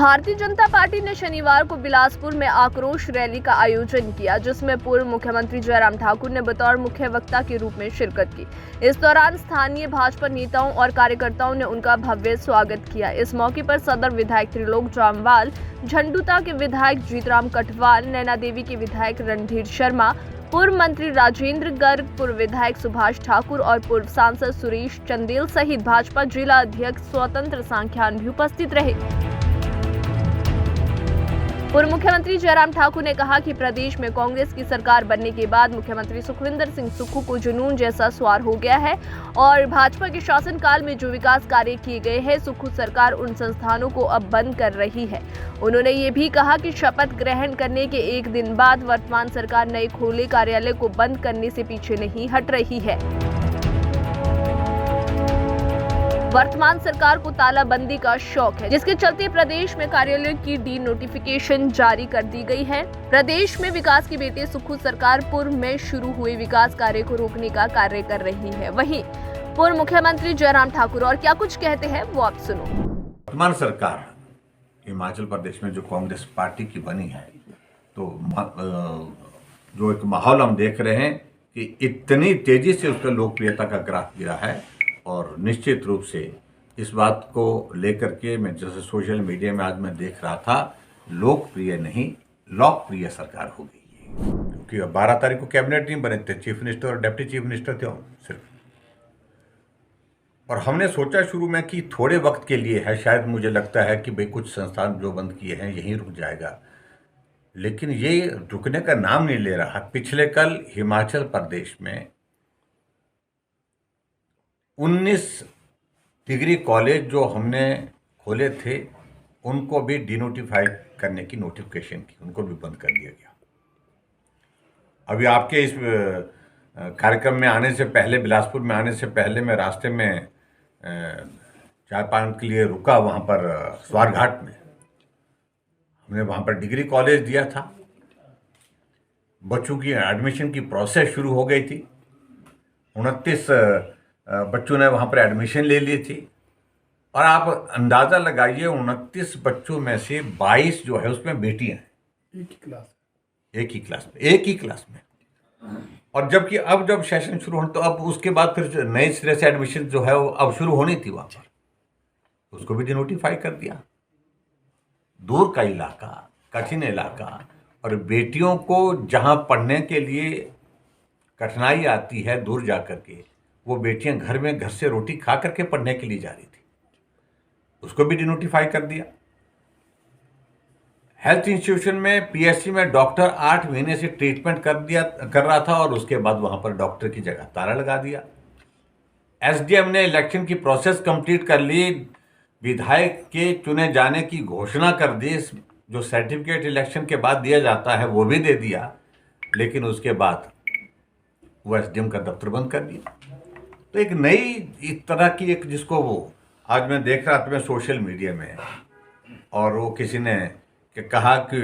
Bharatiya Janata party ने शनिवार को बिलासपुर में आक्रोश रैली का आयोजन किया, जिसमें पूर्व मुख्यमंत्री जयराम ठाकुर ने बतौर मुख्य वक्ता के रूप में शिरकत की। इस दौरान स्थानीय भाजपा नेताओं और कार्यकर्ताओं ने उनका भव्य स्वागत किया। इस मौके पर सदर विधायक त्रिलोक जामवाल, झंडुता के विधायक जीतराम कटवाल, नैना देवी के विधायक रणधीर शर्मा, पूर्व मंत्री राजेंद्र गर्ग, पूर्व विधायक सुभाष ठाकुर और पूर्व सांसद सुरेश चंदेल सहित भाजपा जिला अध्यक्ष स्वतंत्र सांख्यान भी उपस्थित रहे। पूर्व मुख्यमंत्री जयराम ठाकुर ने कहा कि प्रदेश में कांग्रेस की सरकार बनने के बाद मुख्यमंत्री सुखविंदर सिंह सुक्खू को जुनून जैसा सवार हो गया है और भाजपा के शासनकाल में जो विकास कार्य किए गए हैं, सुक्खू सरकार उन संस्थानों को अब बंद कर रही है। उन्होंने ये भी कहा कि शपथ ग्रहण करने के एक दिन बाद वर्तमान सरकार नए खोले कार्यालय को बंद करने से पीछे नहीं हट रही है। वर्तमान सरकार को तालाबंदी का शौक है, जिसके चलते प्रदेश में कार्यालयों की डी नोटिफिकेशन जारी कर दी गई है। प्रदेश में विकास के बेटे सुक्खू सरकार पूर्व में शुरू हुए विकास कार्य को रोकने का कार्य कर रही है। वहीं पूर्व मुख्यमंत्री जयराम ठाकुर और क्या कुछ कहते हैं वो आप सुनो। वर्तमान सरकार हिमाचल प्रदेश में जो कांग्रेस पार्टी की बनी है, तो जो एक माहौल हम देख रहे हैं कि इतनी तेजी से उसका लोकप्रियता का ग्राफ गिरा है और निश्चित रूप से इस बात को लेकर के मैं जैसे सोशल मीडिया में आज मैं देख रहा था, लोकप्रिय नहीं लोकप्रिय सरकार हो गई है। क्योंकि 12 तारीख को कैबिनेट नहीं बने थे, चीफ मिनिस्टर और डिप्टी चीफ मिनिस्टर थे सिर्फ। और हमने सोचा शुरू में कि थोड़े वक्त के लिए है, शायद मुझे लगता है कि भाई कुछ संस्थान जो बंद किए हैं यहीं रुक जाएगा, लेकिन ये रुकने का नाम नहीं ले रहा। पिछले कल हिमाचल प्रदेश में 19 डिग्री कॉलेज जो हमने खोले थे उनको भी डिनोटिफाई करने की नोटिफिकेशन की, उनको भी बंद कर दिया गया। अभी आपके इस कार्यक्रम में आने से पहले, बिलासपुर में आने से पहले मैं रास्ते में चाय पान के लिए रुका, वहाँ पर स्वारघाट में। हमने वहाँ पर डिग्री कॉलेज दिया था, बच्चों की एडमिशन की प्रोसेस शुरू हो गई थी। 29 बच्चों ने वहाँ पर एडमिशन ले ली थी और आप अंदाज़ा लगाइए 29 बच्चों में से 22 जो है उसमें बेटियां हैं। एक ही क्लास में। और जबकि अब जब सेशन शुरू हो तो अब उसके बाद फिर नए सिरे से एडमिशन जो है वो अब शुरू होनी थी वहाँ पर, उसको भी डिनोटिफाई कर दिया। दूर का इलाका, कठिन इलाका, और बेटियों को जहाँ पढ़ने के लिए कठिनाई आती है दूर जा कर के, वो बेटियां घर से रोटी खा करके पढ़ने के लिए जा रही थी, उसको भी डिनोटिफाई कर दिया। हेल्थ इंस्टीट्यूशन में, पीएचसी में डॉक्टर 8 महीने से ट्रीटमेंट कर रहा था और उसके बाद वहां पर डॉक्टर की जगह ताला लगा दिया। एसडीएम ने इलेक्शन की प्रोसेस कंप्लीट कर ली, विधायक के चुने जाने की घोषणा कर दी, जो सर्टिफिकेट इलेक्शन के बाद दिया जाता है वो भी दे दिया, लेकिन उसके बाद वो एसडीएम का दफ्तर बंद कर दिया। तो एक नई इस तरह की एक, जिसको वो आज मैं देख रहा था मैं सोशल मीडिया में, और वो किसी ने कहा कि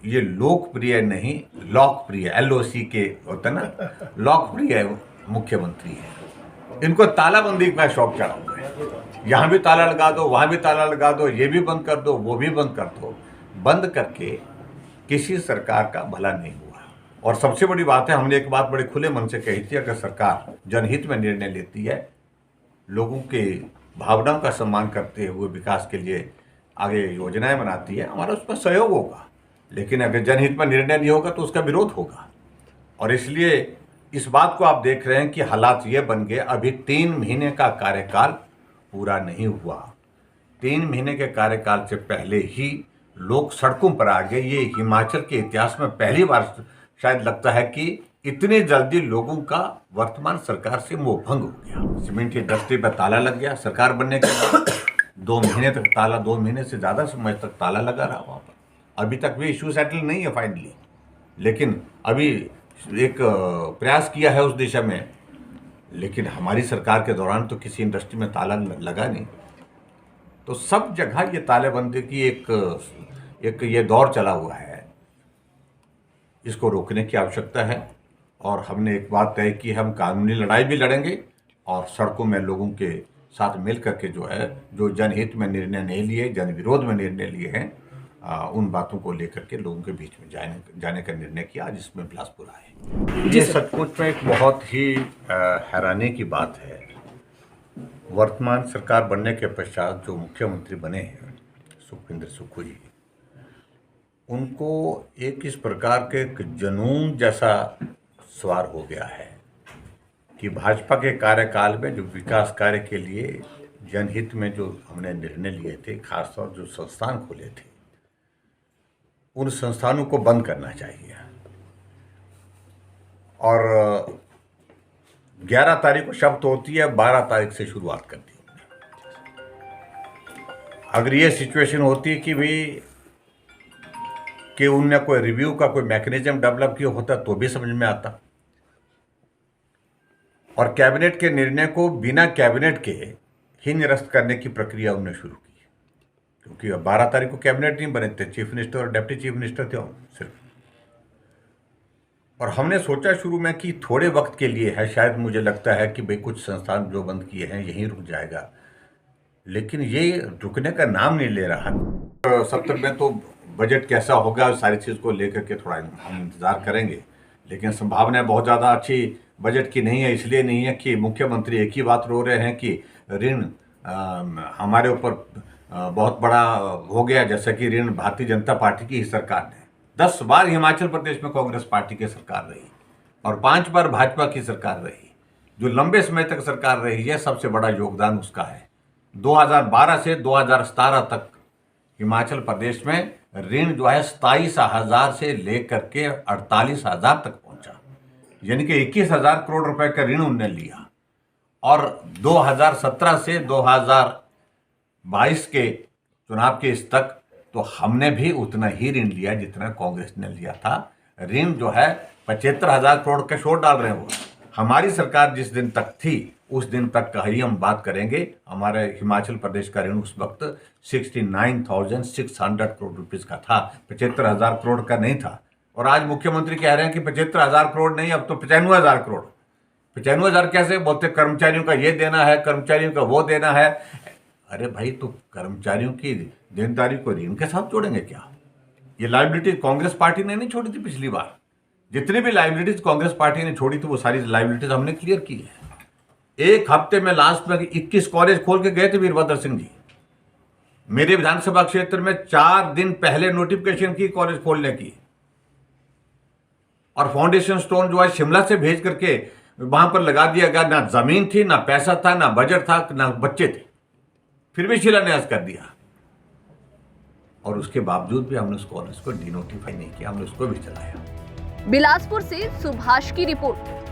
ये लोकप्रिय नहीं लोकप्रिय, LOC के होता ना, लोकप्रिय मुख्यमंत्री है। इनको तालाबंदी का शौक चढ़ा हुआ है, यहाँ भी ताला लगा दो, वहाँ भी ताला लगा दो, ये भी बंद कर दो, वो भी बंद कर दो। बंद करके किसी सरकार का भला नहीं हुआ। और सबसे बड़ी बात है, हमने एक बात बड़े खुले मन से कही थी, अगर सरकार जनहित में निर्णय लेती है, लोगों के भावनाओं का सम्मान करते हुए विकास के लिए आगे योजनाएं बनाती है, हमारा उसमें सहयोग होगा। लेकिन अगर जनहित में निर्णय नहीं होगा तो उसका विरोध होगा। और इसलिए इस बात को आप देख रहे हैं कि हालात ये बन गए, अभी 3 महीने का कार्यकाल पूरा नहीं हुआ। 3 महीने के कार्यकाल से पहले ही लोग सड़कों पर आ गए। ये हिमाचल के इतिहास में पहली बार शायद लगता है कि इतनी जल्दी लोगों का वर्तमान सरकार से मोह भंग हो गया। सीमेंट इंडस्ट्री पर ताला लग गया सरकार बनने के बाद। 2 महीने तक ताला, 2 महीने से ज़्यादा समय तक ताला लगा रहा वहाँ पर। अभी तक भी इशू सेटल नहीं है फाइनली, लेकिन अभी एक प्रयास किया है उस दिशा में, लेकिन हमारी सरकार के दौरान तो किसी इंडस्ट्री में ताला लगा नहीं। तो सब जगह ये तालेबंदी की एक ये दौर चला हुआ है, इसको रोकने की आवश्यकता है। और हमने एक बात तय की, हम कानूनी लड़ाई भी लड़ेंगे और सड़कों में लोगों के साथ मिल करके जो है, जो जनहित में निर्णय नहीं लिए, जन विरोध में निर्णय लिए हैं, उन बातों को लेकर के लोगों के बीच में जाने का निर्णय किया, जिसमें बिलासपुर आए। ये सचमुच में एक बहुत ही हैरानी की बात है। वर्तमान सरकार बनने के पश्चात जो मुख्यमंत्री बने हैं सुखविंदर सुक्खू जी, उनको एक इस प्रकार के एक जुनून जैसा सवार हो गया है कि भाजपा के कार्यकाल में जो विकास कार्य के लिए जनहित में जो हमने निर्णय लिए थे, खासतौर जो संस्थान खोले थे, उन संस्थानों को बंद करना चाहिए। और 11 तारीख को शब्द होती है, 12 तारीख से शुरुआत करती है। अगर ये सिचुएशन होती कि उनने कोई रिव्यू का कोई मैकेनिज्म डेवलप किया होता तो भी समझ में आता, और कैबिनेट के निर्णय को बिना कैबिनेट के ही निरस्त करने की प्रक्रिया उन्होंने शुरू की, क्योंकि 12 तारीख को कैबिनेट नहीं बने थे, चीफ मिनिस्टर और डिप्टी चीफ मिनिस्टर थे सिर्फ। और हमने सोचा शुरू में कि थोड़े वक्त के लिए है, शायद मुझे लगता है कि भाई कुछ संस्थान जो बंद किए हैं यहीं रुक जाएगा, लेकिन ये रुकने का नाम नहीं ले रहा। सप्ताह में तो बजट कैसा होगा, सारी चीज़ को लेकर के थोड़ा हम इंतज़ार करेंगे, लेकिन संभावनाएं बहुत ज़्यादा अच्छी बजट की नहीं है। इसलिए नहीं है कि मुख्यमंत्री एक ही बात रो रहे हैं कि ऋण हमारे ऊपर बहुत बड़ा हो गया, जैसे कि ऋण भारतीय जनता पार्टी की ही सरकार ने 10 बार हिमाचल प्रदेश में कांग्रेस पार्टी की सरकार रही और 5 बार भाजपा की सरकार रही, जो लंबे समय तक सरकार रही है, सबसे बड़ा योगदान उसका है। 2012 से 2017 तक हिमाचल प्रदेश में ऋण जो है 27,000 से लेकर के 48,000 तक पहुंचा, यानी कि 21,000 करोड़ रुपए का ऋण उन्होंने लिया। और 2017 से 2022 के चुनाव के इस तक तो हमने भी उतना ही ऋण लिया जितना कांग्रेस ने लिया था। ऋण जो है 75,000 करोड़ का शोर डाल रहे हैं वो। हमारी सरकार जिस दिन तक थी उस दिन तक का ही हम बात करेंगे। हमारे हिमाचल प्रदेश का ऋण उस वक्त 69,600 करोड़ रुपीस का था, 75,000 करोड़ का नहीं था। और आज मुख्यमंत्री कह रहे हैं कि 75,000 करोड़ नहीं, अब तो 95,000 करोड़। 95,000 कैसे बोलते, कर्मचारियों का ये देना है, कर्मचारियों का वो देना है। अरे भाई, तो कर्मचारियों की देनदारी को ऋण के साथ जोड़ेंगे क्या? ये लाइबिलिटी कांग्रेस पार्टी ने नहीं छोड़ी थी पिछली बार। जितनी भी लाइबिलिटीज कांग्रेस पार्टी ने छोड़ी थी वो सारी लाइबिलिटीज हमने क्लियर की है। एक हफ्ते में लास्ट में 21 कॉलेज खोल के गए थे वीरभद्र सिंह जी। मेरे विधानसभा क्षेत्र में 4 दिन पहले नोटिफिकेशन की कॉलेज खोलने की, और फाउंडेशन स्टोन जो है शिमला से भेज करके वहां पर लगा दिया गया। ना जमीन थी, ना पैसा था, ना बजट था, ना बच्चे थे, फिर भी शिलान्यास कर दिया। और उसके बावजूद भी हमने उस कॉलेज को डिनोटिफाई नहीं किया, हमने उसको भी चलाया। बिलासपुर से सुभाष की रिपोर्ट।